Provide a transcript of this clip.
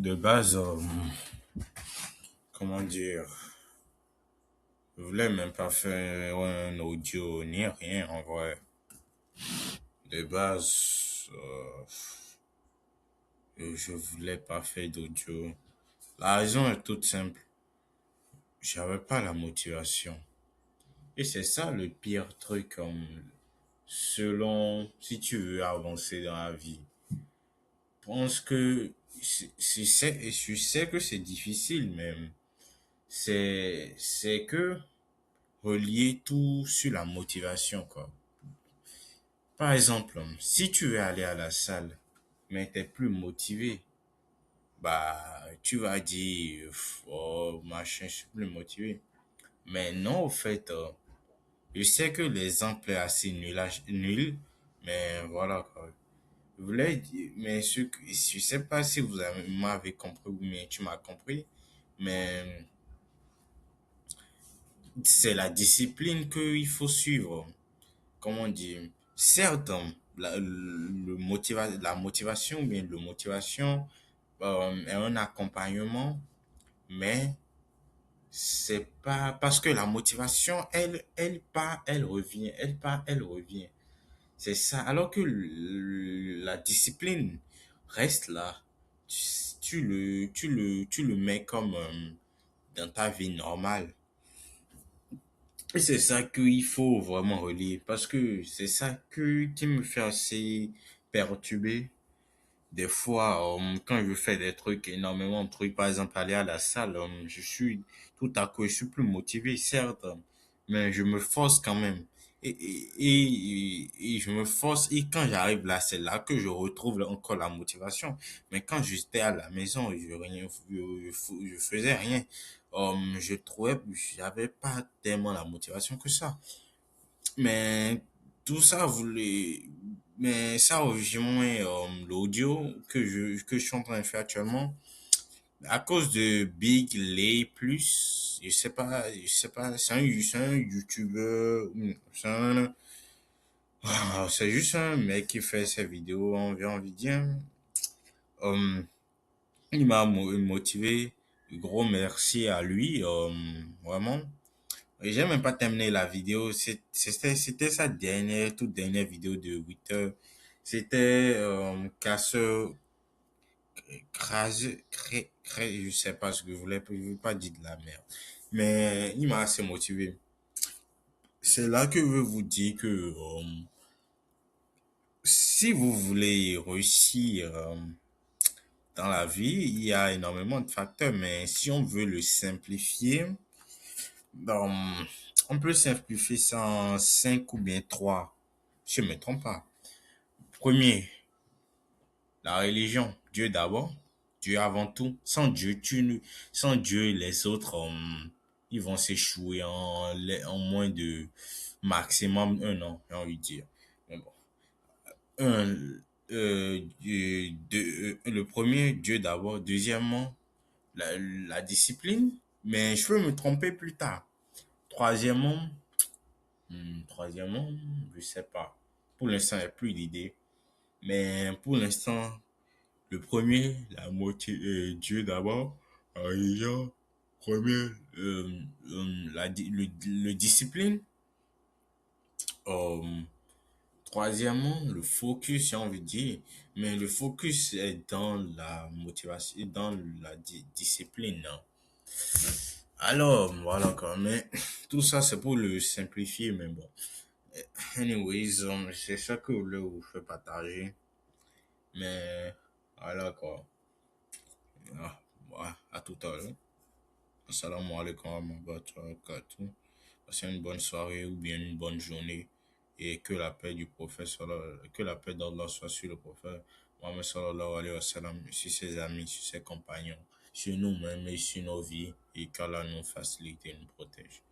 De base, comment dire, je voulais même pas faire un audio ni rien en vrai. De base, je voulais pas faire d'audio. La raison est toute simple. J'avais pas la motivation. Et c'est ça le pire truc, selon, si tu veux avancer dans la vie. Pense que, et je sais que c'est difficile même. C'est que relier tout sur la motivation, quoi. Par exemple, si tu veux aller à la salle, mais t'es plus motivé, bah, tu vas dire, oh, machin, je suis plus motivé. Mais non, au fait, je sais que l'exemple est assez nul, mais voilà, quoi. Je voulais dire, mais je sais pas si m'avez compris ou mais tu m'as compris, mais c'est la discipline qu'il faut suivre. Comment dire, certes, la motivation, bien le motivation est un accompagnement, mais c'est pas parce que la motivation, elle part, elle revient, elle part, elle revient. C'est ça. Alors que la discipline reste là. Tu le mets comme dans ta vie normale. Et c'est ça qu'il faut vraiment relier parce que c'est ça qui me fait assez perturber. Des fois, quand je fais des trucs, énormément de trucs, par exemple aller à la salle, je suis tout à coup, je suis plus motivé, certes, mais je me force quand même. Et je me force, et quand j'arrive là, c'est là que je retrouve encore la motivation. Mais quand j'étais à la maison, je faisais rien. Je trouvais, j'avais pas tellement la motivation que ça. Mais tout ça voulait, mais ça rejoint l'audio que je suis en train de faire actuellement. À cause de Big Lay Plus, je sais pas, c'est un YouTuber, c'est juste un mec qui fait ses vidéos, j'ai envie de dire. Euh, il m'a motivé. Gros merci à lui, vraiment. Et j'ai même pas terminé la vidéo. C'était sa toute dernière vidéo de 8 heures. C'était casseur, je sais pas ce que je voulais pas dire de la merde. Mais il m'a assez motivé. C'est là que je veux vous dire que si vous voulez réussir dans la vie, il y a énormément de facteurs, mais si on veut le simplifier, donc, on peut simplifier ça en 5 ou bien 3. Je ne me trompe pas. Premier, la religion. Dieu d'abord. Dieu avant tout. Sans Dieu, les autres, ils vont s'échouer en moins de maximum 1 an, j'ai envie de dire. Mais bon. Le premier, Dieu d'abord. Deuxièmement, la discipline. Mais je peux me tromper plus tard. Troisièmement, troisièmement, je sais pas. Pour l'instant, il n'y a plus d'idée. Mais pour l'instant, le premier, Dieu d'abord, la religion, premier, le discipline. Euh, Troisièmement, le focus, j'ai envie de dire. Mais le focus est dans la motivation, dans la discipline, hein. Alors, voilà quoi. Mais tout ça, c'est pour le simplifier, mais bon. Anyways, c'est ça que je voulais vous faire partager. Mais voilà quoi. Ah, ouais, à tout à l'heure. Assalamu alaikum wa barakatuh. Passez une bonne soirée ou bien une bonne journée. Et que la paix du prophète, que la paix d'Allah soit sur le prophète Mohammed sallallahu alayhi wa sallam, sur ses amis, sur ses compagnons, sur nous-mêmes et sur nos vies. Et qu'Allah nous facilite et nous protège.